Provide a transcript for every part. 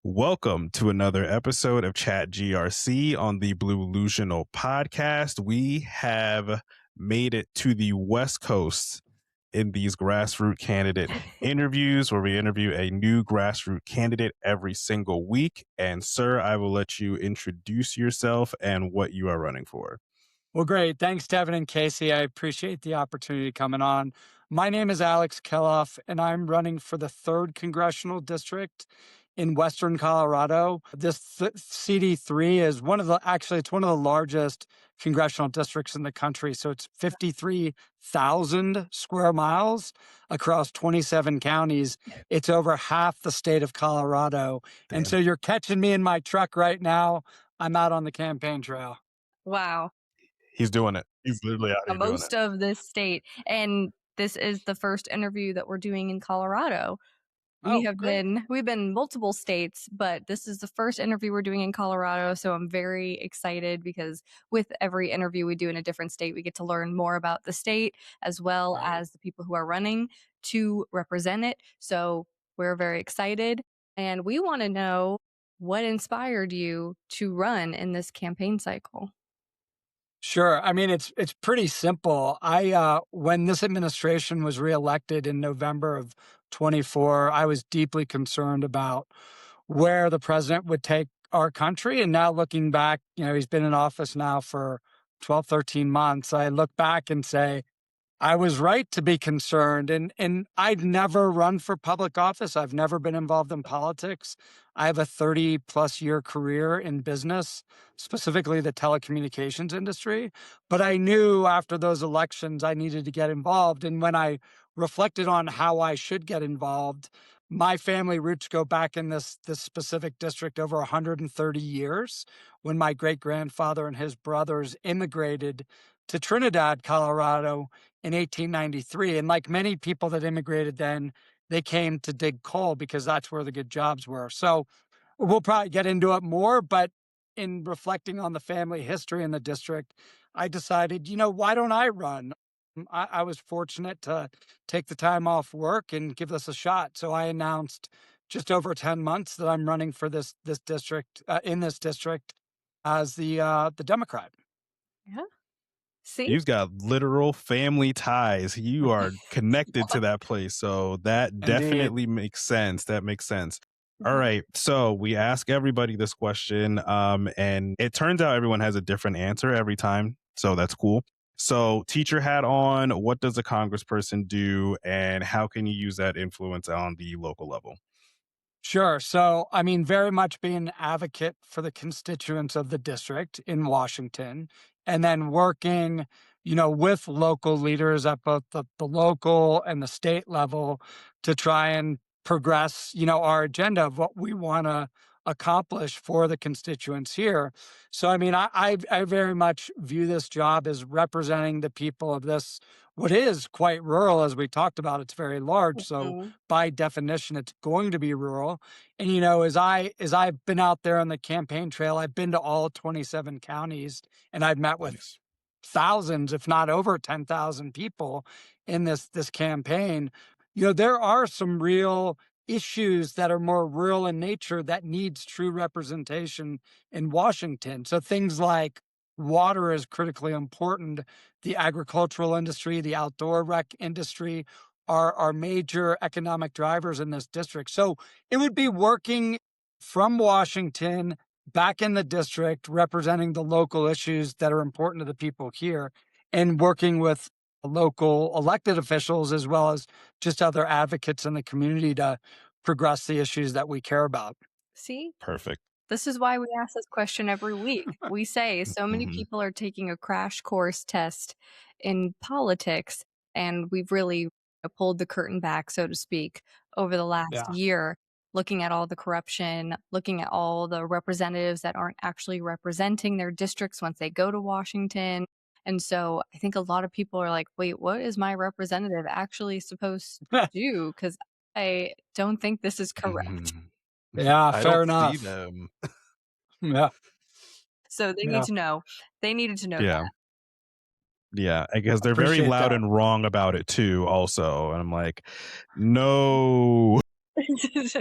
Welcome to another episode of Chat GRC on the Blue-Lusional podcast. We have made it to the West Coast in these grassroots candidate interviews, where we interview a new grassroots candidate every single week. And sir, I will let you introduce yourself and what you are running for. Well, great. Thanks, Devin and Casey. I appreciate the opportunity coming on. My name is Alex Kelloff, and I'm running for the 3rd Congressional District in Western Colorado. This CD3 is it's one of the largest congressional districts in the country. So it's 53,000 square miles across 27 counties. It's over half the state of Colorado. Damn. And so you're catching me in my truck right now. I'm out on the campaign trail. Wow. He's doing it. He's literally out here doing Most it. of this state. And this is the first interview that we're doing in Colorado. We've been multiple states, but this is the first interview we're doing in Colorado. So I'm very excited because with every interview we do in a different state, we get to learn more about the state as well as the people who are running to represent it. So we're very excited. And we want to know what inspired you to run in this campaign cycle. Sure. I mean, it's pretty simple. When this administration was reelected in November of 24, I was deeply concerned about where the president would take our country. And now looking back, he's been in office now for 12, 13 months. I look back and say, I was right to be concerned. And I'd never run for public office. I've never been involved in politics. I have a 30+ year career in business, specifically the telecommunications industry. But I knew after those elections, I needed to get involved. And when I reflected on how I should get involved, my family roots go back in this specific district over 130 years, when my great-grandfather and his brothers immigrated to Trinidad, Colorado in 1893. And like many people that immigrated then, they came to dig coal because that's where the good jobs were. So we'll probably get into it more, but in reflecting on the family history in the district, I decided, why don't I run? I was fortunate to take the time off work and give this a shot. So I announced just over 10 months that I'm running for this district, in this district, as the Democrat. Yeah. See? You've got literal family ties. You are connected to that place. So that definitely makes sense. That makes sense. All right. So we ask everybody this question, and it turns out everyone has a different answer every time. So that's cool. So teacher hat on, what does a congressperson do, and how can you use that influence on the local level? Sure. So, I mean, very much being an advocate for the constituents of the district in Washington, and then working, with local leaders at both the local and the state level to try and progress, our agenda of what we want to accomplish for the constituents here. So, I mean, I very much view this job as representing the people of this, what is quite rural, as we talked about. It's very large. So by definition, it's going to be rural. And, as I've been out there on the campaign trail, I've been to all 27 counties, and I've met with thousands, if not over 10,000 people in this campaign. There are some real issues that are more rural in nature that needs true representation in Washington. So things like water is critically important. The agricultural industry, the outdoor rec industry are major economic drivers in this district. So it would be working from Washington back in the district, representing the local issues that are important to the people here, and working with local elected officials as well as just other advocates in the community to progress the issues that we care about. See? Perfect. This is why we ask this question every week. We say so many people are taking a crash course test in politics, and we've really pulled the curtain back, so to speak, over the last year, looking at all the corruption, looking at all the representatives that aren't actually representing their districts once they go to Washington. And so I think a lot of people are like, wait, what is my representative actually supposed to do? Because I don't think this is correct. Yeah, I fair don't enough. see them. Yeah. So they need to know. They needed to know Yeah. that. Yeah, I guess they're very Appreciate loud that. and wrong about it too, also. And I'm like, no.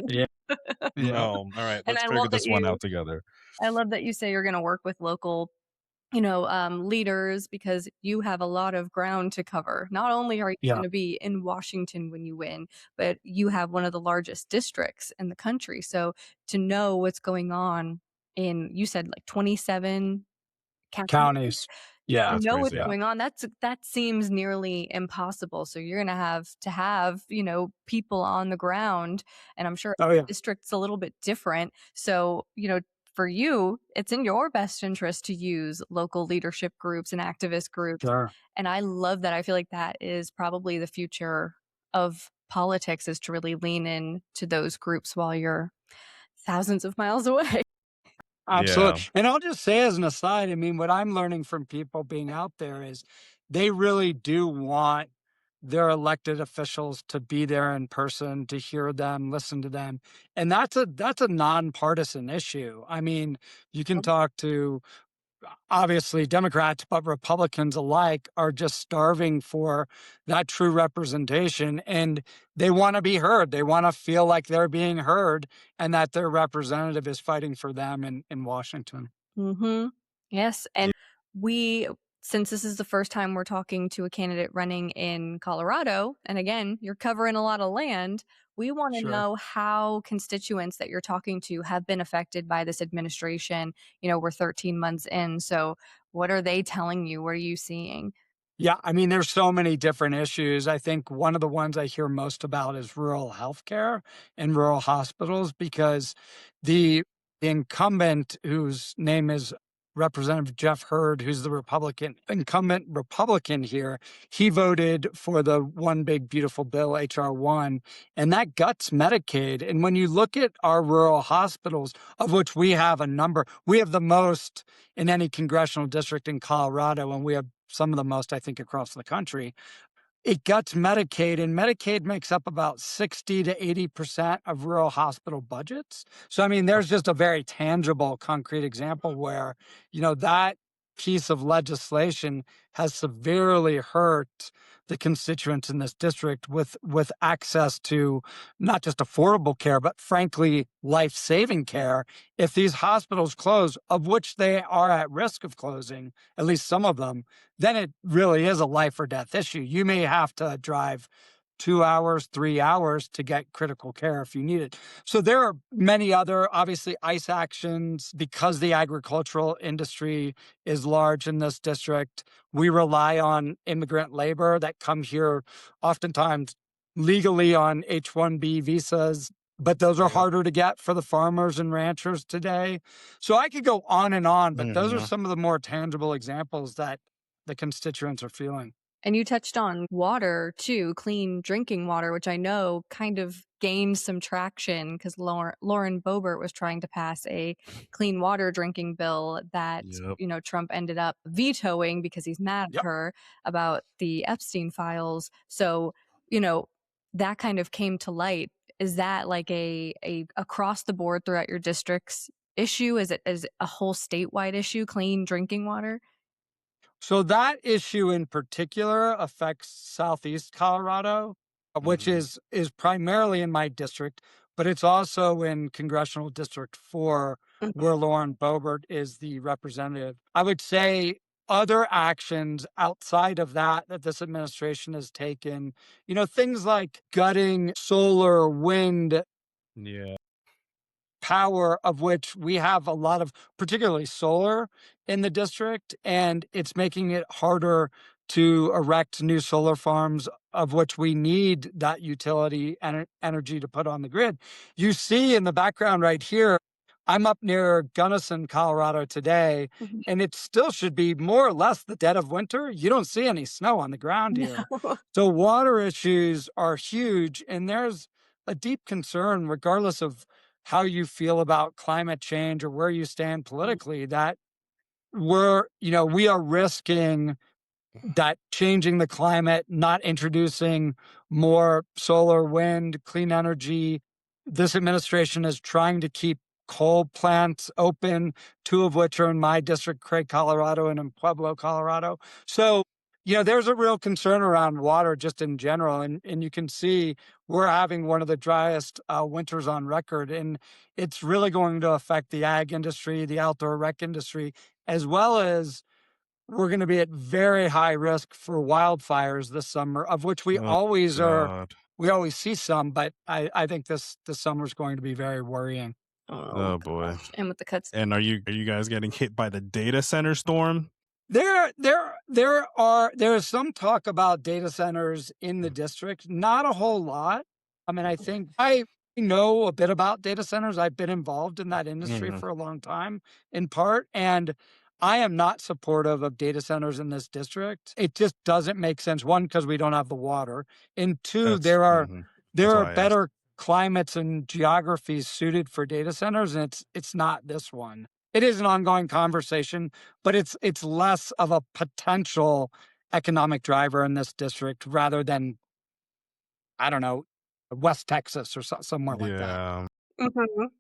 Yeah. Yeah. No. All right. And Let's figure this one out together. I love that you say you're gonna work with local, leaders because you have a lot of ground to cover. Not only are you Yeah. gonna be in Washington when you win, but you have one of the largest districts in the country. So to know what's going on in, you said, like, 27 counties? Counties. Yeah. To That's know what's crazy. Yeah. going on, that seems nearly impossible. So you're gonna have to have, people on the ground, and I'm sure Oh, yeah. district's a little bit different. So, for you, it's in your best interest to use local leadership groups and activist groups. Sure. And I love that. I feel like that is probably the future of politics, is to really lean in to those groups while you're thousands of miles away. Yeah. Absolutely. And I'll just say as an aside, I mean, what I'm learning from people being out there is they really do want their elected officials to be there in person, to hear them, listen to them. And that's a nonpartisan issue. I mean, you can talk to obviously Democrats, but Republicans alike are just starving for that true representation. And they want to be heard. They want to feel like they're being heard and that their representative is fighting for them in Washington. Mhm. Yes, Yeah. and we since this is the first time we're talking to a candidate running in Colorado, and again, you're covering a lot of land, we wanna Sure. know how constituents that you're talking to have been affected by this administration. We're 13 months in, so what are they telling you? What are you seeing? Yeah, I mean, there's so many different issues. I think one of the ones I hear most about is rural healthcare and rural hospitals because the incumbent, whose name is Representative Jeff Hurd, who's the Republican incumbent Republican here, he voted for the One Big Beautiful Bill, HR1, and that guts Medicaid. And when you look at our rural hospitals, of which we have a number, we have the most in any congressional district in Colorado, and we have some of the most, I think, across the country. It guts Medicaid, and Medicaid makes up about 60 to 80% of rural hospital budgets. So, I mean, there's just a very tangible, concrete example where, that piece of legislation has severely hurt the constituents in this district with access to not just affordable care, but frankly, life-saving care. If these hospitals close, of which they are at risk of closing, at least some of them, then it really is a life or death issue. You may have to drive 2 hours, 3 hours to get critical care if you need it. So there are many other, obviously, ICE actions because the agricultural industry is large in this district. We rely on immigrant labor that come here oftentimes legally on H-1B visas, but those are Yeah. harder to get for the farmers and ranchers today. So I could go on, but those are Mhm. some of the more tangible examples that the constituents are feeling. And you touched on water too, clean drinking water, which I know kind of gained some traction because Lauren Boebert was trying to pass a clean water drinking bill that, Yep. Trump ended up vetoing because he's mad at Yep. her about the Epstein files. So, you know, that kind of came to light. Is that like a across the board throughout your district's issue? Is it a whole statewide issue, clean drinking water? So that issue in particular affects Southeast Colorado, which Mhm. is primarily in my district, but it's also in Congressional District 4, where Lauren Boebert is the representative. I would say other actions outside of that this administration has taken, things like gutting solar, wind Yeah. power, of which we have a lot of, particularly solar in the district, and it's making it harder to erect new solar farms, of which we need that utility energy to put on the grid. You see in the background right here, I'm up near Gunnison, Colorado today, Mhm. and it still should be more or less the dead of winter. You don't see any snow on the ground here. No. So water issues are huge, and there's a deep concern, regardless of how you feel about climate change or where you stand politically, that we are risking that changing the climate, not introducing more solar, wind, clean energy. This administration is trying to keep coal plants open, two of which are in my district, Craig, Colorado, and in Pueblo, Colorado. So there's a real concern around water just in general, and you can see we're having one of the driest winters on record, and it's really going to affect the ag industry, the outdoor rec industry, as well as we're going to be at very high risk for wildfires this summer, of which Oh God. we always see some, but I think this summer is going to be very worrying. Oh Oh boy. gosh. And with the cuts. And are you guys getting hit by the data center storm? There's some talk about data centers in the district, not a whole lot. I mean, I think I know a bit about data centers. I've been involved in that industry Mhm. for a long time, in part, and I am not supportive of data centers in this district. It just doesn't make sense. One, because we don't have the water, and two, That's there are why I asked. better climates and geographies suited for data centers, and it's not this one. It is an ongoing conversation, but it's less of a potential economic driver in this district rather than, I don't know, West Texas or somewhere like that. Yeah. Mhm.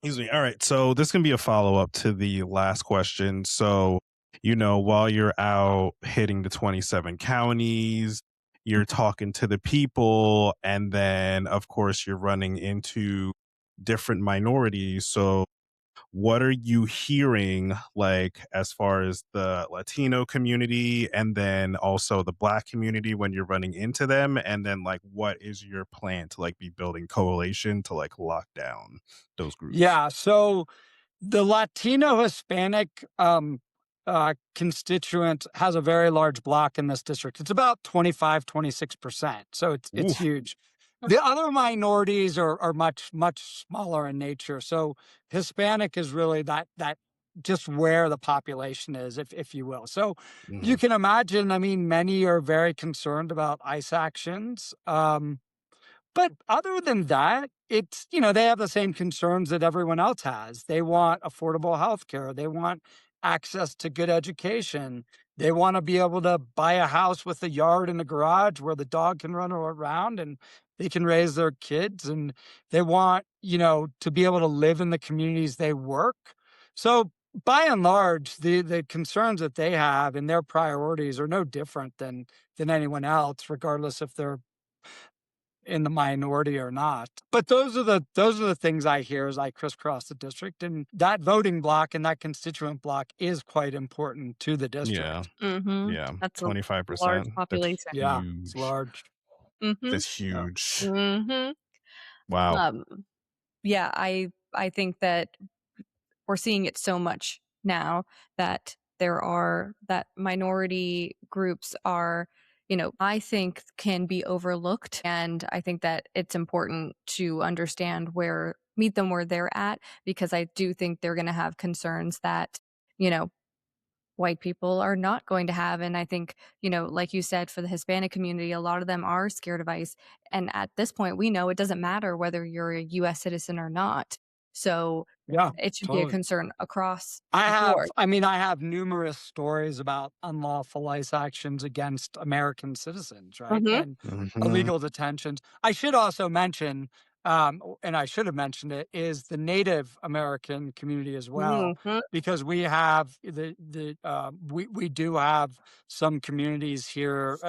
Excuse me. All right. So this can be a follow up to the last question. So, while you're out hitting the 27 counties, you're talking to the people, and then, of course, you're running into different minorities. So, what are you hearing, like, as far as the Latino community and then also the Black community when you're running into them? And then, like, what is your plan to, like, be building coalition to, like, lock down those groups? Yeah, so the Latino Hispanic constituent has a very large block in this district. It's about 25-26%. So it's Oof. huge. The other minorities are much smaller in nature. So Hispanic is really that just where the population is, if you will. So you Mhm. can imagine, I mean, many are very concerned about ICE actions. But other than that, they have the same concerns that everyone else has. They want affordable healthcare. They want access to good education. They want to be able to buy a house with a yard and a garage where the dog can run around and they can raise their kids. And they want, to be able to live in the communities they work. So by and large, the concerns that they have and their priorities are no different than anyone else, regardless if they're in the minority or not. But those are the things I hear as I crisscross the district, and that voting block and that constituent block is quite important to the Yeah. district. Mhm. Yeah. That's a large 25%. That's population. Yeah, it's huge. large. Mhm. That's Yeah. huge. Mhm. Wow. Um, yeah, I think that we're seeing it so much now that that minority groups are, I think can be overlooked. And I think that it's important to meet them where they're at, because I do think they're going to have concerns that, you know, white people are not going to have. And I think, like you said, for the Hispanic community, a lot of them are scared of ICE. And at this point, we know it doesn't matter whether you're a US citizen or not. So Yeah, it should be a totally. concern across I the have board. I mean, I have numerous stories about unlawful ICE actions against American citizens, right? Mhm. And Mhm. illegal detentions. I should also mention, and I should have mentioned it, is the Native American community as well, Mhm. because we have we do have some communities here,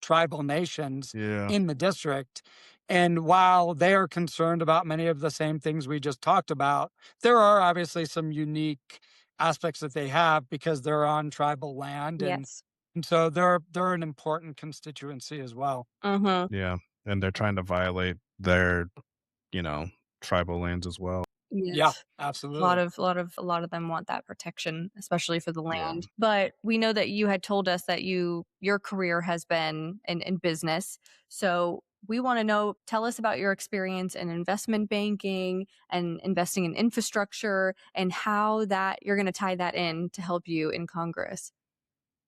tribal nations Yeah. in the district. And while they are concerned about many of the same things we just talked about, there are obviously some unique aspects that they have because they're on tribal land, and Yes. so they're an important constituency as well. Mhm. Yeah. And they're trying to violate their, you know, tribal lands as well. Yeah, Yes. absolutely. A lot of them want that protection, especially for the Yeah. land. But we know that you had told us that your career has been in business. So we want to know, tell us about your experience in investment banking and investing in infrastructure, and how that you're going to tie that in to help you in Congress.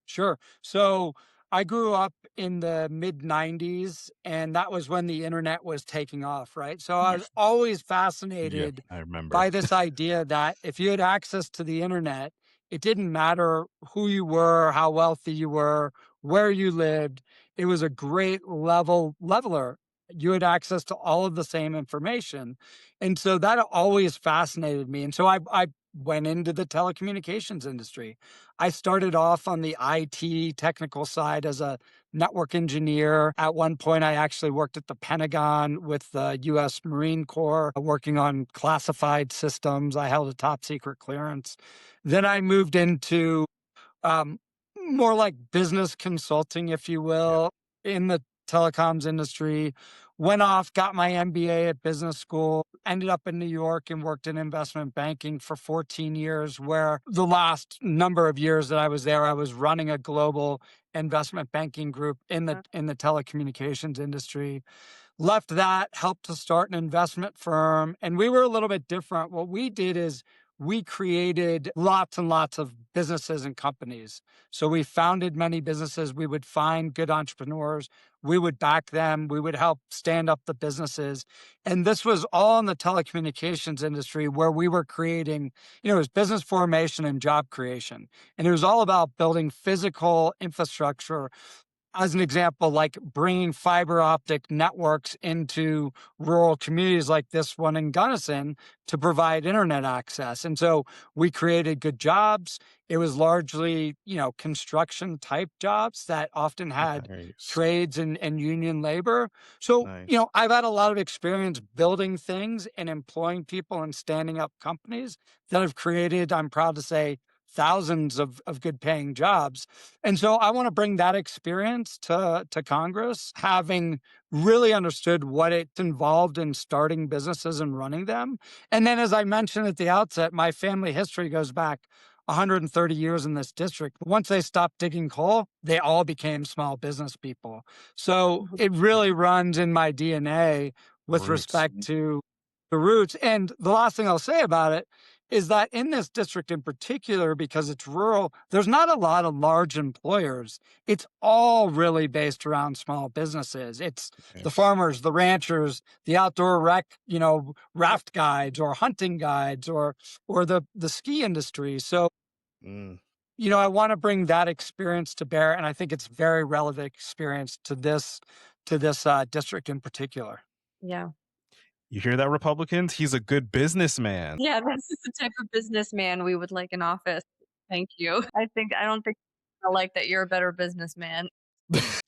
Sure. So I grew up in the mid 90s, and that was when the internet was taking off, right? So I was Yes. always Yeah. fascinated I remember. by this idea that if you had access to the internet, it didn't matter who you were, how wealthy you were, where you lived. It was a great leveler. You had access to all of the same information. And so that always fascinated me. And so I went into the telecommunications industry. I started off on the IT technical side as a network engineer. At one point, I actually worked at the Pentagon with the US Marine Corps, working on classified systems. I held a top secret clearance. Then I moved into um, more like business consulting, if you Yeah. will, in the telecoms industry. Went off, got my MBA at business school, ended up in New York and worked in investment banking for 14 years, where the last number of years that I was there, I was running a global investment banking group in the telecommunications industry. Left that, helped to start an investment firm, and we were a little bit different. What we did is we created lots and lots of businesses and companies. So we founded many businesses. We would find good entrepreneurs. We would back them. We would help stand up the businesses. And this was all in the telecommunications industry where we were creating, it was business formation and job creation. And it was all about building physical infrastructure, as an example, like bringing fiber optic networks into rural communities like this one in Gunnison to provide internet access. And so we created good jobs. It was largely, construction type jobs that often had Nice. trades and union labor. So, Nice. I've had a lot of experience building things and employing people and standing up companies that have created, I'm proud to say, thousands of good paying jobs. And so I want to bring that experience to Congress, having really understood what it's involved in starting businesses and running them. And then, as I mentioned at the outset, my family history goes back 130 years in this district. Once they stopped digging coal, they all became small business people. So it really runs in my DNA with Roots. respect to the roots. And the last thing I'll say about it is that in this district in particular, because it's rural, there's not a lot of large employers. It's all really based around small businesses. It's the Nice. farmers, the ranchers, the outdoor raft guides or hunting guides or the ski industry. So, Mm. I want to bring that experience to bear, and I think it's very relevant experience to this district in particular. Yeah. You hear that, Republicans? He's a good businessman. Yeah, this is the type of businessman we would like in office. Thank you. I don't think I like that you're a better businessman.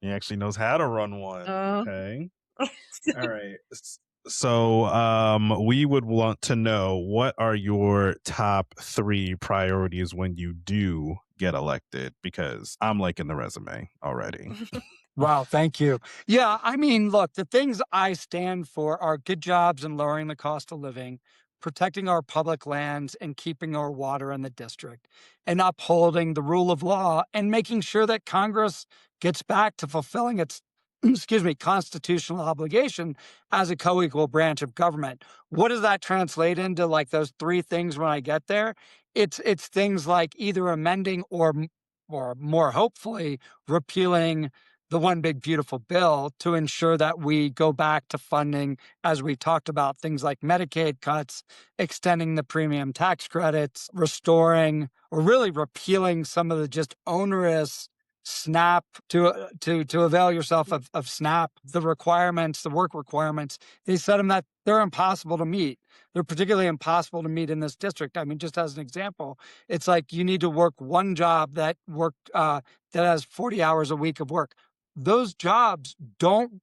He actually knows how to run one. Uh, Okay. All right. So, we would want to know, what are your top 3 priorities when you do get elected? Because I'm liking the resume already. Wow, thank you. Yeah, I mean, look, the things I stand for are good jobs and lowering the cost of living, protecting our public lands and keeping our water in the district, and upholding the rule of law and making sure that Congress gets back to fulfilling its excuse me, constitutional obligation as a co-equal branch of government. What does that translate into, like those 3 things when I get there? It's things like either amending or more hopefully repealing the one big beautiful bill to ensure that we go back to funding, as we talked about, things like Medicaid cuts, extending the premium tax credits, restoring or really repealing some of the just onerous SNAP to avail yourself of SNAP, the requirements, the work requirements. They said them that they're impossible to meet. They're particularly impossible to meet in this district. I mean, just as an example, it's like you need to work one job that has 40 hours a week of work. Those jobs don't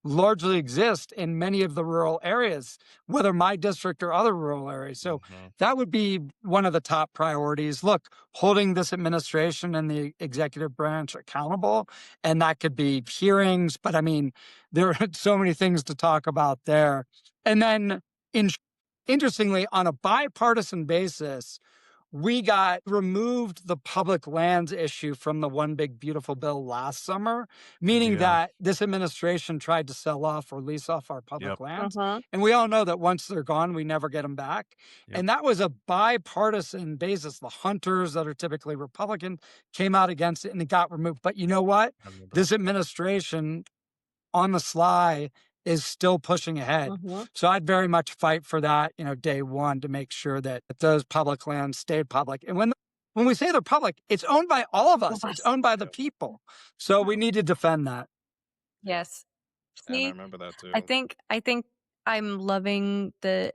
largely exist in many of the rural areas, whether my district or other rural areas. So Mhm. that would be one of the top priorities. Look, holding this administration and the executive branch accountable, and that could be hearings, but I mean, there are so many things to talk about there. And then, in, interestingly, on a bipartisan basis, we got removed the public lands issue from the one big beautiful bill last summer, meaning Yeah. that this administration tried to sell off or lease off our Yep. public lands. uh-huh. And we all know that once they're gone, we never get them back. Yep. And that was a bipartisan basis. The hunters that are typically Republican came out against it and it got removed. But you know what? I remember that. This administration on the sly is still pushing ahead. Uh-huh. So I'd very much fight for that, day one, to make sure that those public lands stay public. And when we say they're public, it's owned by all of us. It's Yes. owned by the Yep. people. So we need to defend that. Yes. And I See, remember that I too. think I'm loving the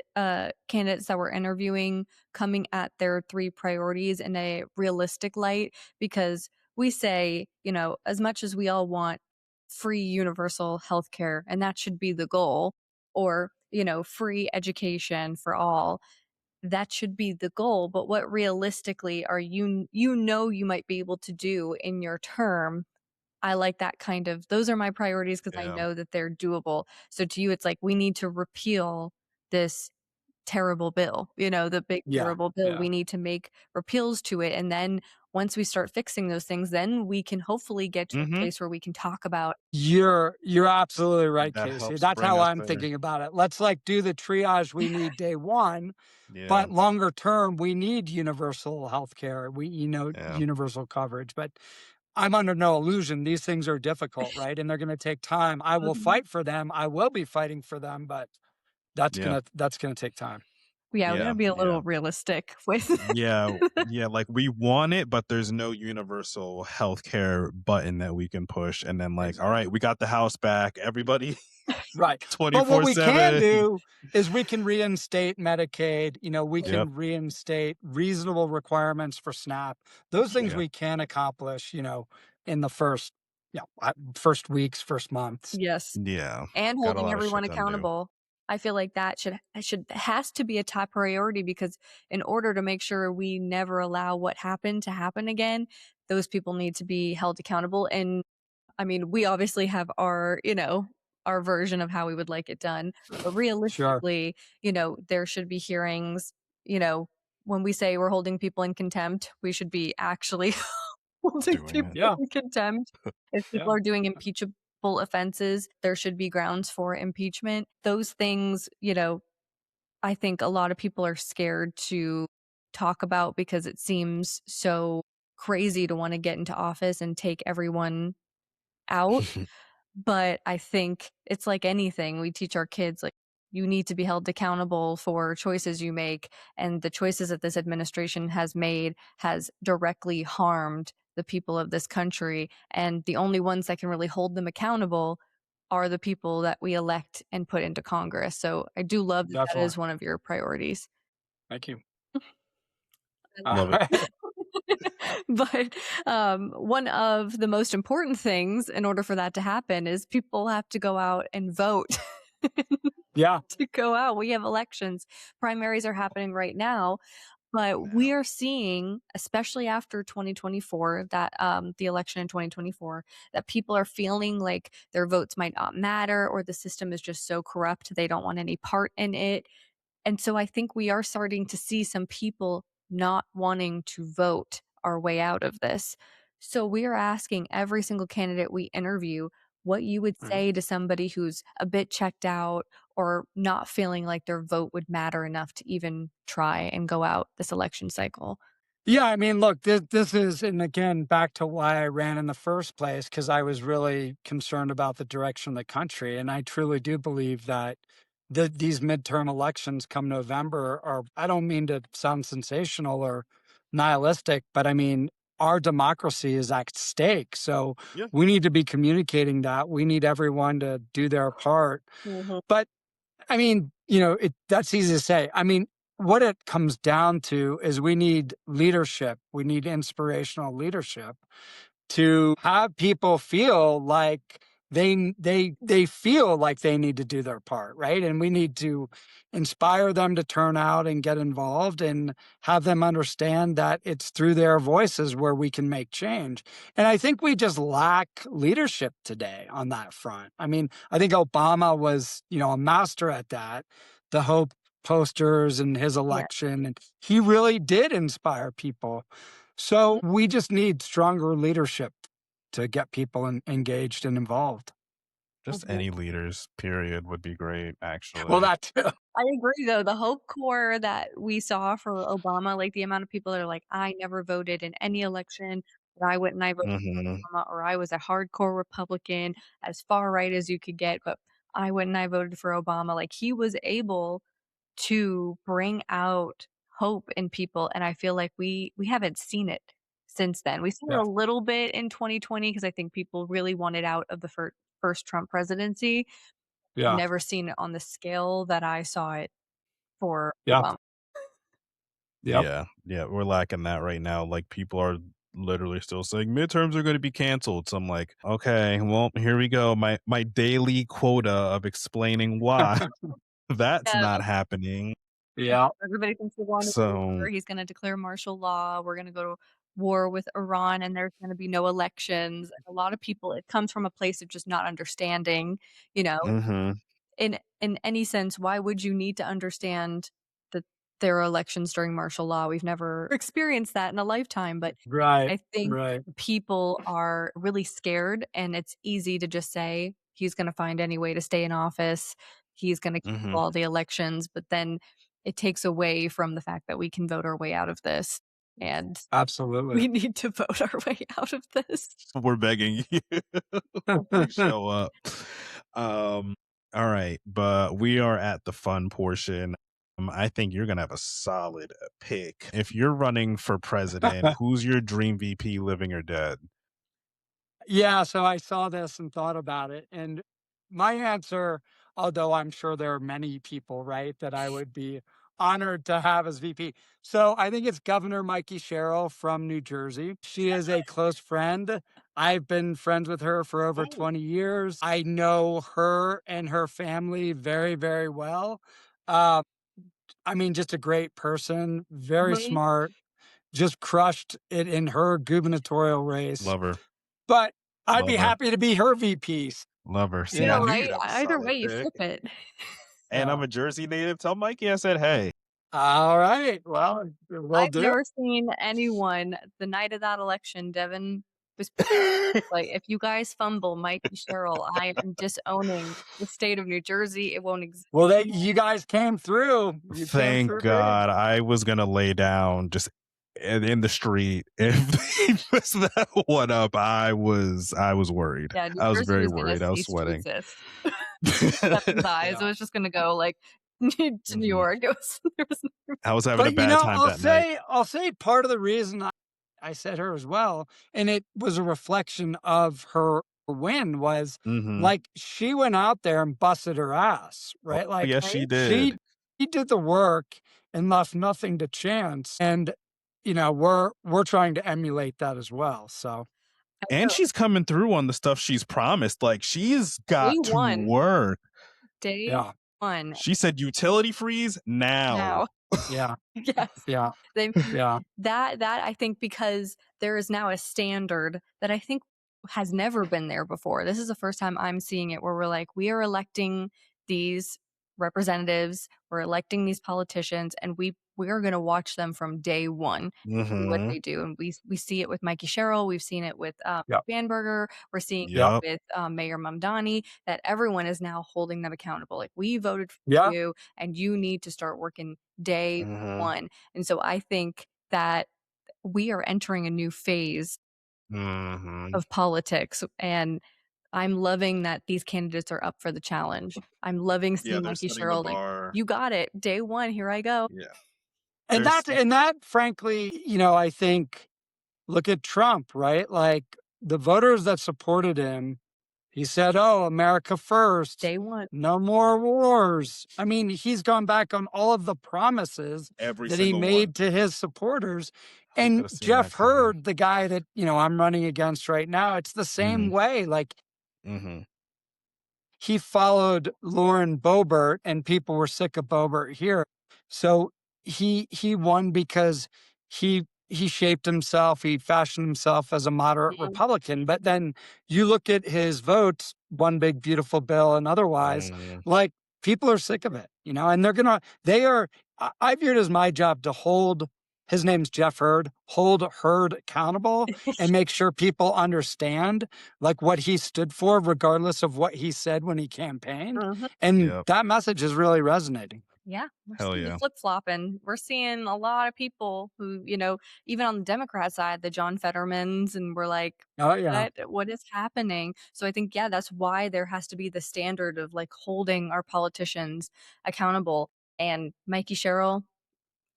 candidates that we're interviewing coming at their three priorities in a realistic light because we say, as much as we all want free universal healthcare, and that should be the goal, or, free education for all, that should be the goal. But what realistically are you might be able to do in your term. I like that kind of those are my priorities because I Yeah. know that they're doable. So to you, it's like, we need to repeal this terrible bill, the big Yeah, terrible bill. yeah. We need to make repeals to it. And then once we start fixing those things, then we can hopefully get to a Mhm. place where we can talk about. You're absolutely right, That Casey. helps That's bring how us I'm there. thinking about it. Let's, like, do the triage we need day 1, Yeah, but longer term, we need universal healthcare. yeah. Universal coverage, but I'm under no illusion these things are difficult, right? And they're gonna take time. I will Mhm. fight for them. I will be fighting for them, but that's Yeah, gonna take time. Yeah, we gotta yeah, be a yeah. little realistic with. Yeah, yeah, like, we want it, but there's no universal healthcare button that we can push, and then, like, "Alright, Exactly. we got the house back, everybody Right. But what we can 24/7." do is we can reinstate Medicaid, we Yep, can reinstate reasonable requirements for SNAP. Those things yeah, we can accomplish, in the first weeks, first months. Yes. yeah. And Got a holding lot of shit everyone to undo. accountable. I feel like that has to be a top priority because in order to make sure we never allow what happened to happen again, those people need to be held accountable. And I mean, we obviously have our version of how we would like it done, but Sure. realistically, there should be hearings, you know, when we say we're holding people in contempt, we should be actually holding Doing it. people Yeah. in contempt. If people Yeah. are doing impeachable offenses, there should be grounds for impeachment. Those things, I think a lot of people are scared to talk about because it seems so crazy to want to get into office and take everyone out. But I think it's like anything. We teach our kids, like, you need to be held accountable for choices you make, and the choices that this administration has made has directly harmed the people of this country, and the only ones that can really hold them accountable are the people that we elect and put into Congress. So I do love that that Definitely. is one of your priorities. Thank you. Love it. Alright. But one of the most important things in order for that to happen is people have to go out and vote. Yeah. To go out. We have elections. Primaries are happening right now, but Yeah. we are seeing, especially after 2024, that the election in 2024, that people are feeling like their votes might not matter or the system is just so corrupt they don't want any part in it. And so I think we are starting to see some people not wanting to vote our way out of this. So we are asking every single candidate we interview what you would Mhm. say to somebody who's a bit checked out or not feeling like their vote would matter enough to even try and go out this election cycle. Yeah, I mean, look, this is, and again, back to why I ran in the first place, because I was really concerned about the direction of the country. And I truly do believe that these midterm elections come November are, I don't mean to sound sensational or nihilistic, but I mean, our democracy is at stake. So Yeah. we need to be communicating that. We need everyone to do their part. Mhm. But I mean, that's easy to say. I mean, what it comes down to is we need leadership. We need inspirational leadership to have people feel like they feel like they need to do their part, right? And we need to inspire them to turn out and get involved and have them understand that it's through their voices where we can make change. And I think we just lack leadership today on that front. I mean, I think Obama was, a master at that. The hope posters and his Yeah. election, and he really did inspire people. So we just need stronger leadership to get people engaged and involved. Just Mhm. any leaders, period, would be great, Well, actually. that too. I agree though. The Hope Corps that we saw for Obama, like the amount of people that are like, I never voted in any election, or I went and I voted Mhm. for Obama, or I was a hardcore Republican, as far right as you could get, but I went and I voted for Obama. Like, he was able to bring out hope in people, and I feel like we haven't seen it since then. We saw it Yeah. a little bit in 2020 because I think people really wanted out of the first Trump presidency, Yeah. Never seen it on the scale that I saw it for Yeah. Obama. Yep. Yeah, yeah, we're lacking that right now. Like people are literally still saying midterms are going to be canceled. So I'm like, okay, well, here we go. My daily quota of explaining why that's Yeah, not happening. Yeah. everybody thinks we're going to So, war. He's gonna declare martial law. We're gonna go to war with Iran, and there's gonna be no elections. And a lot of people, it comes from a place of just not understanding, you know, mhm, in any sense, why would you need to understand that there are elections during martial law? We've never experienced that in a lifetime, but Right. I think Right. people are really scared, and it's easy to just say, "He's gonna find any way to stay in office. He's gonna mhm. cancel all the elections," but then it takes away from the fact that we can vote our way out of this, and Absolutely. we need to vote our way out of this. We're begging you to show up. Um, all right, but we are at the fun portion. I think you're gonna have a solid pick. If you're running for president, who's your dream VP, living or dead? Yeah, so I saw this and thought about it, and my answer, although I'm sure there are many people, right, that I would be honored to have as VP. So I think it's Governor Mikey Sherrill from New Jersey. She is a close friend. I've been friends with her for over Oh, 20 years. I know her and her family very, very well. Uh, I mean, just a great person, very Mhm. smart, just crushed it in her gubernatorial race. love her, But I'd be love her, happy to be her VP. love her. I See, I know, Yeah, knew right? you'd have a Either solid way, you pick. flip it. And yeah. I'm a Jersey native. Tell Mikey I said hey. All right. Well, we'll I've do. never seen anyone the night of that election, Devin was like, "If you guys fumble Mikey Sherrill, I am disowning the state of New Jersey. It won't exist." Well, you guys came through. You came Thank through big. God. I was gonna lay down just in the street if they messed that one up. I was worried. Yeah, New I was Jersey very was gonna worried. I was cease to sweating. exist. Devin's eyes, it Yeah. was just gonna go, like, to New Mhm. York. It was there was I was having a But bad time I'll that night. say part of the reason I said her as well, and it was a reflection of her win was Mhm. like she went out there and busted her ass, Oh, right? Like yes, she right? did. she did the work and left nothing to chance. And we're trying to emulate that as well. So I And know. she's coming through on the stuff she's promised. Like, she's Day got to 1. work. Day yeah, 1 She said utility freeze now. now. yeah, Yes. yeah, They yeah, that I think because there is now a standard that I think has never been there before. This is the first time I'm seeing it where we're like, we are electing these representatives, we're electing these politicians, and we are going to watch them from day one and see what Mhm. they do. And we see it with Mikey Sherrill, we've seen it with yeah, Banberger, we're seeing yeah, Yep. it with Mayor Mamdani, that everyone is now holding them accountable. Like we voted for yeah. you, and you need to start working day Mhm. one. And so I think that we are entering a new phase Mhm. of politics, and I'm loving that these candidates are up for the challenge. I'm loving Yeah, seeing they're Mikey setting the Sherrill like, bar. "You got it. Day 1, here I go." Yeah. And There's that frankly, I think look at Trump, right? Like the voters that supported him, he said, "Oh, America first, Day 1. no more wars." I mean, he's gone back on all of the promises every that he single one. made to his supporters. Who could And have seen Jeff that coming? Hurd, the guy that, I'm running against right now, it's the same Mhm. way. Like Mhm. he followed Lauren Boebert and people were sick of Boebert here. So he won because he shaped himself, he fashioned himself as a moderate Mhm. Republican. But then you look at his votes, one big beautiful bill and otherwise, Mhm. like people are sick of it, and they are I view it as my job to hold his name's Jeff Hurd, hold Hurd accountable and make sure people understand like what he stood for, regardless of what he said when he campaigned. Mhm. And Yep. that message is really resonating. Yeah, we're Hell seeing the yeah. flip-flopping. We're seeing a lot of people who, even on the Democrat side, the John Fettermans, and we're like, Oh, yeah. What is happening?" So I think, yeah, that's why there has to be the standard of, like, holding our politicians accountable, and Mikey Sherrill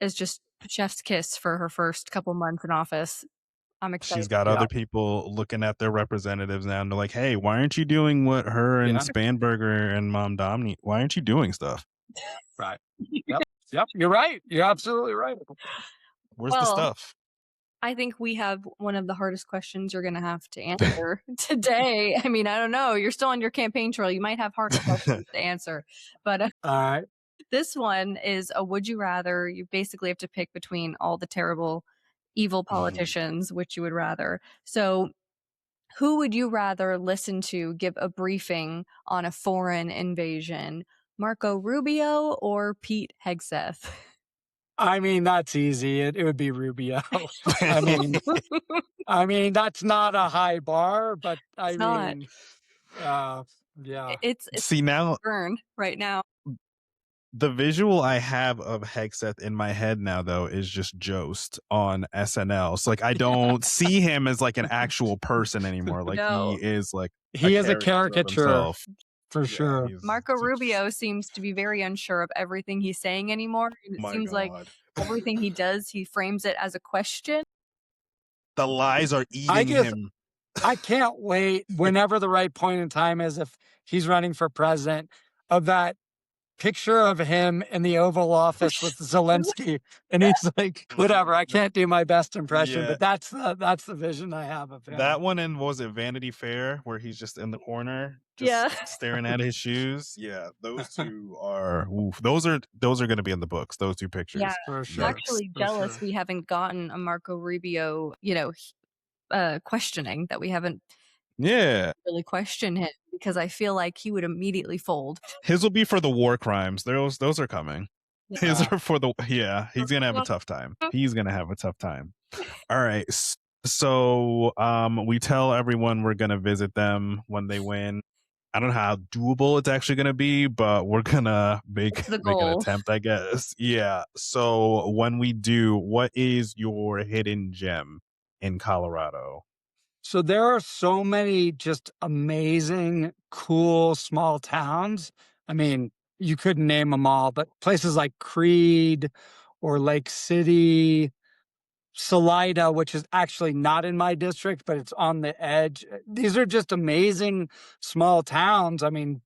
is just chef's kiss for her first couple months in office. I'm She's excited. got Yeah. other people looking at their representatives now, and they're like, "Hey, why aren't you doing what her and Yeah. Spanberger and Mom Domney? Why aren't you doing stuff? Right. Yep. Yep. You're right. You're absolutely right. Where's the Well, stuff?" I think we have one of the hardest questions you're gonna have to answer today. I mean, I don't know. You're still on your campaign trail. You might have harder questions to answer. But All right. this one is a would you rather. You basically have to pick between all the terrible, evil Mhm. politicians, which you would rather. So, who would you rather listen to give a briefing on a foreign invasion? Marco Rubio or Pete Hegseth? I mean, that's easy. It would be Rubio. I mean, that's not a high bar, but I It's not. mean, uh, yeah. It's See, now burned right now. the visual I have of Hegseth in my head now, though, is just Jost on SNL. So, like, I don't see him as like an actual person anymore. Like, he No. is like a He is a caricature of caricature himself. for Yeah, sure. he's Marco just, Rubio seems to be very unsure of everything he's saying anymore, and it my seems like God. everything he does, he frames it as a question. The lies are I eating just, him. I can't wait whenever the right point in time is, if he's running for president, of that picture of him in the Oval Office with Zelensky, and he's like, whatever. I can't do my best impression, Yeah. but that's the vision I have of him. That one, and was it Vanity Fair where he's just in the corner just Yeah. staring at his shoes? Yeah, those two are oof, those are going to be in the books. Those two Yeah. pictures. For I'm sure. Yikes. actually For jealous sure. we haven't gotten a Marco Rubio, questioning, that we haven't Yeah. really questioned him, because I feel like he would immediately fold. His will be for the war crimes. Those are coming. His Uh, are for the yeah, he's going to have a tough time. He's going to have a tough time. All right. So, we tell everyone we're going to visit them when they win. I don't know how doable it's actually going to be, but we're going to It's the make an goal. attempt, I guess. Yeah. So, when we do, what is your hidden gem in Colorado? so there are so many just amazing, cool small towns. I mean, you couldn't name them all, but places like Creed or Lake City, Salida, which is actually not in my district, but it's on the edge. These are just amazing small towns. I mean,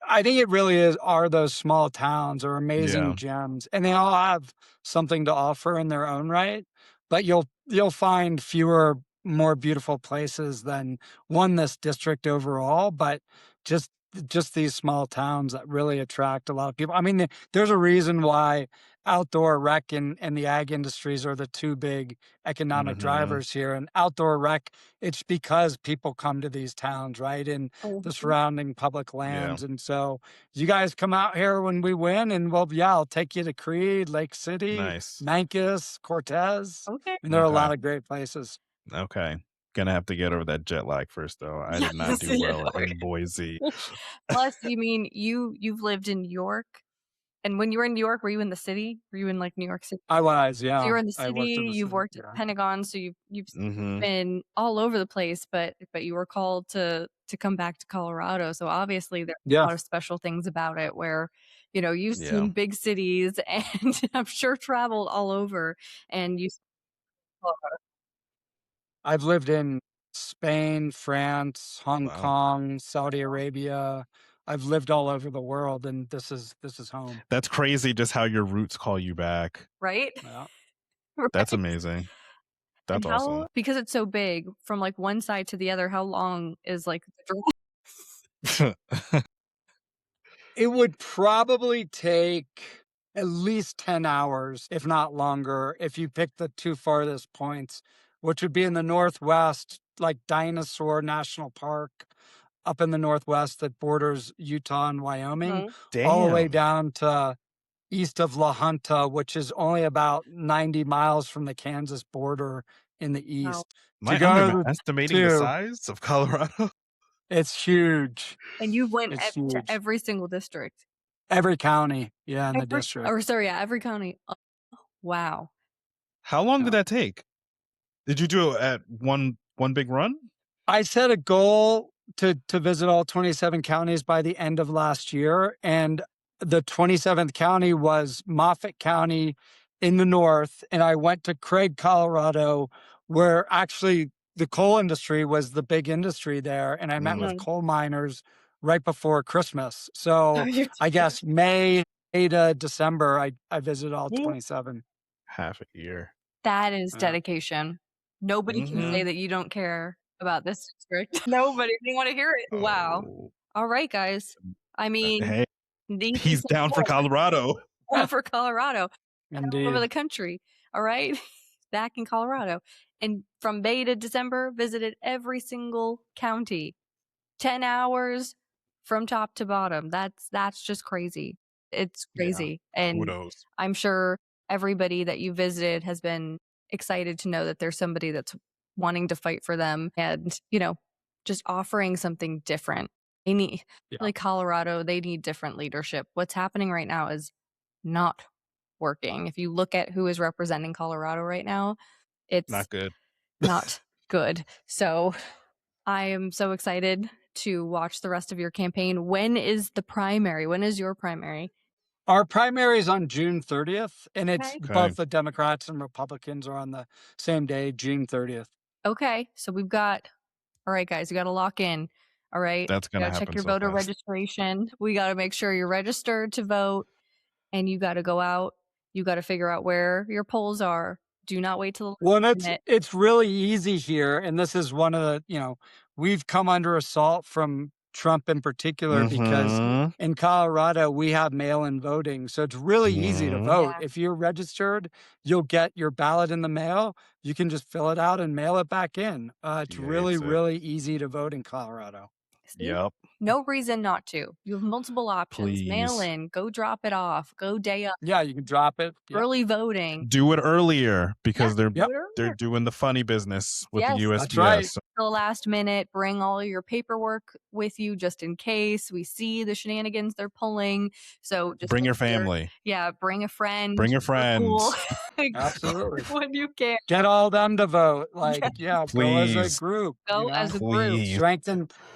I think it really are those small towns are amazing Yeah. gems, and they all have something to offer in their own right. But you'll find fewer, more beautiful places than this district overall. But just just these small towns that really attract a lot of people. I mean, there's a reason why outdoor rec and the ag industries are the two big economic Mhm. drivers here. And outdoor rec, it's because people come to these towns, right? And the Mhm. surrounding public Yeah. lands. And so you guys come out here when we win, and yeah, I'll take you to Creed, Lake City, Nice. Mancos, Cortez. Okay. And there are a Okay. lot of great places. Okay. Gonna have to get over that jet lag first, though. I did not Yes. do well in Boise. Plus, you mean you've lived in New York, and when you were in New York, were you in the city? Were you in like New York City? I was, So yeah. you're in the I worked in city, the you've city. worked at the Yeah. Pentagon, so you've Mhm. been all over the place, but you were called to come back to Colorado. So obviously there's a Yeah. lot of special things about it where, you've Yeah. seen big cities and I'm sure traveled all over, and you I've lived in Spain, France, Hong Wow. Kong, Saudi Arabia. I've lived all over the world, and this is home. That's crazy just how your roots call you back. right? Yeah. That's Right. amazing. And That's how, awesome. because it's so big from like one side to the other, how long is like the drive? It would probably take at least 10 hours, if not longer, if you pick the two farthest points, which would be in the Northwest, like Dinosaur National Park up in the Northwest that borders Utah and Wyoming, Mhm. all the way Damn. down to east of La Junta, which is only about 90 miles from the Kansas border in the Wow. east. Am To I go underestimating the to, size of Colorado? it's huge. And you went It's to huge. every single district. Every county, yeah, in the Every, district. or sorry, yeah, every county. Oh, wow. How long did Yeah. that take? Did you do it at one big run? I set a goal to visit all 27 counties by the end of last year, and the 27th county was Moffat County in the north, and I went to Craig, Colorado, where actually the coal industry was the big industry there. And I met with Mhm. coal miners right before Christmas. Oh, So you I did. guess May to December, I visited all Yeah. 27. Half a year. That is Yeah. dedication. Nobody can say Mhm. that you don't care about this district. Nobody. They wanna hear it. Wow. Oh, Alright, guys. I mean, hey, needless he's to down for say, Colorado. for Colorado and all over Indeed. the country, alright? Back in Colorado. And from May to December, visited every single county. 10 hours from top to bottom. That's just crazy. It's Yeah. crazy, and Kudos. I'm sure everybody that you visited has been excited to know that there's somebody that's wanting to fight for them and, just offering something different. They need Yeah. like Colorado, they need different leadership. What's happening right now is not working. If you look at who is representing Colorado right now, it's Not good. not good. So I am so excited to watch the rest of your campaign. When is the primary? When is your primary? Our primary is on June 30th, and it's Okay. Okay. both the Democrats and Republicans are on the same day, June 30th. Okay. So we've got, all right, guys, you got to lock in. All right. That's You gonna got to check happen your so voter fast. registration. We got to make sure you're registered to vote and you got to go out. You got to figure out where your polls are. Do not wait till the Well, and last minute. it's really easy here, and this is one of the, we've come under assault from Trump in particular because Mhm. in Colorado we have mail-in voting, so it's really easy to Mhm. vote. Yeah. If you're registered, you'll get your ballot in the mail. You can just fill it out and mail it back in. It's Yeah, really, it's it. really easy to vote in Colorado. See? Yep. No reason not to. You have multiple options. Mail Please. in, go drop it off, go day up, Yeah, you can drop it. Yep. early voting. Do it earlier Yeah, because they're do Yep. it they're earlier. doing the funny business with the Yes. That's right. USPS. The last minute, bring all your paperwork with you just in case we see the shenanigans they're pulling. So just Bring make your sure, family. yeah, bring a friend Bring your or pool. friends. Absolutely. When you can. Get all them to vote. Like, Yes, yeah, go as a Please. group, go as a group. Please.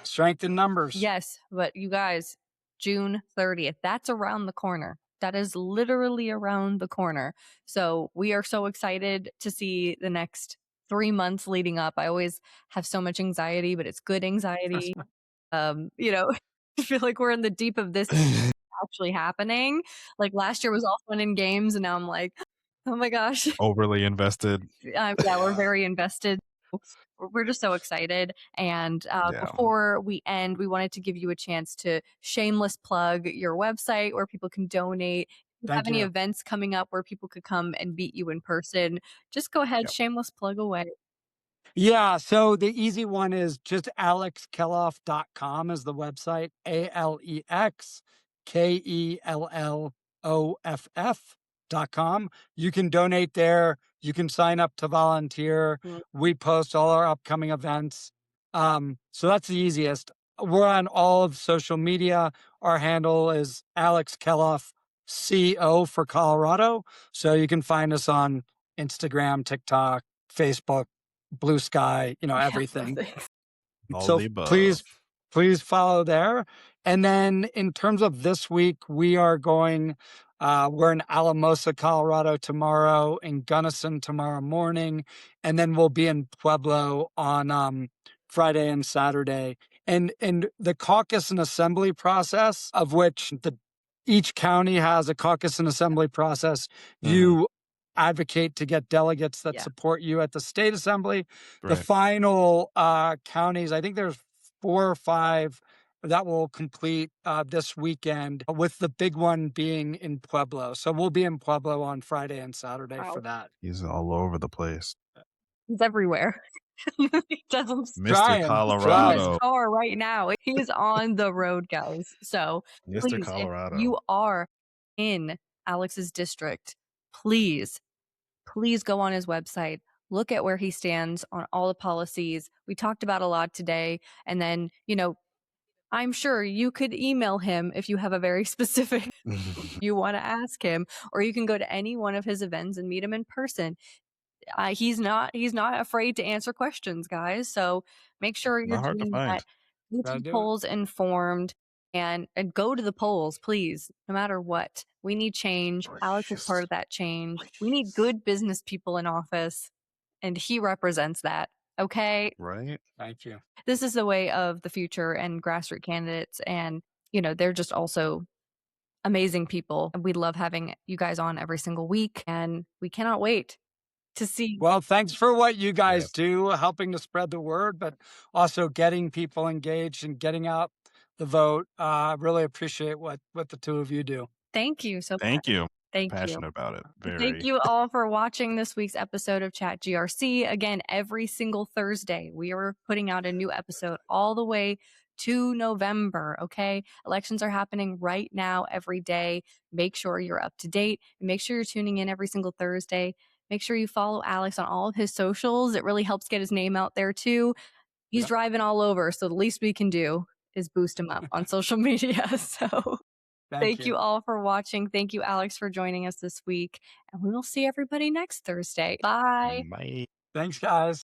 strengthen numbers. Yes, but you guys, June 30th, that's around the corner. That is literally around the corner. So we are so excited to see the next 3 months leading up. I always have so much anxiety, but it's good anxiety. You know, I feel like we're in the deep of this actually happening. Like last year was all fun and games, and now I'm like, oh my gosh. Overly invested. Yeah, we're very invested. We're just so excited. And Yeah. before we end, we wanted to give you a chance to shameless plug your website where people can donate. If you have Thank any you. events coming up where people could come and meet you in person, just go ahead, Yep. shameless plug away. Yeah, so the easy one is just alexkelloff.com is the website, AlexKelloff.com. You can donate there. You can sign up to volunteer. Mm. We post all our upcoming events. So that's the easiest. We're on all of social media. Our handle is Alex Kelloff CO for Colorado. So you can find us on Instagram, TikTok, Facebook, Blue Sky, everything. All So the above. please follow there. And then in terms of this week, we're in Alamosa, Colorado tomorrow, in Gunnison tomorrow morning, and then we'll be in Pueblo on Friday and Saturday. And the caucus and assembly process, of which each county has a caucus and assembly process, Mhm. you advocate to get delegates that Yeah. support you at the state assembly. The Right. final counties, I think there's 4 or 5 that will complete this weekend, with the big one being in Pueblo. So we'll be in Pueblo on Friday and Saturday for Wow. that. He's all over the place. He's everywhere. He doesn't Mr. Trying, in his Colorado. car right now. He's on the road, guys. So Mr. please, if Colorado. you are in Alex's district, please go on his website, look at where he stands on all the policies. We talked about a lot today. And then, I'm sure you could email him if you have a very specific you want to ask him, or you can go to any one of his events and meet him in person. He's not afraid to answer questions, guys. So make sure you're Not hard to doing find. that. Get Gotta your do it. polls informed and go to the polls, please, no matter what. We need change. Alex is part of that change. We need good business people in office. and he represents that. Okay. Right. Thank you. This is the way of the future and grassroots candidates. And, they're just also amazing people. And we love having you guys on every single week. And we cannot wait to see. Well, thanks for what you guys Yes. do, helping to spread the word, but also getting people engaged and getting out the vote. Really appreciate what the two of you do. Thank you so much. Thank you. Thank you. Passionate about it. Thank Very. you all for watching this week's episode of Chat GRC. Again, every single Thursday, we are putting out a new episode all the way to November. Okay. Elections are happening right now every day. Make sure you're up to date and make sure you're tuning in every single Thursday. Make sure you follow Alex on all of his socials. It really helps get his name out there too. He's Yep. driving all over. So the least we can do is boost him up on social media. So thank you all for watching. Thank you, Alex, for joining us this week. And we will see everybody next Thursday. Bye. Bye. Thanks, guys.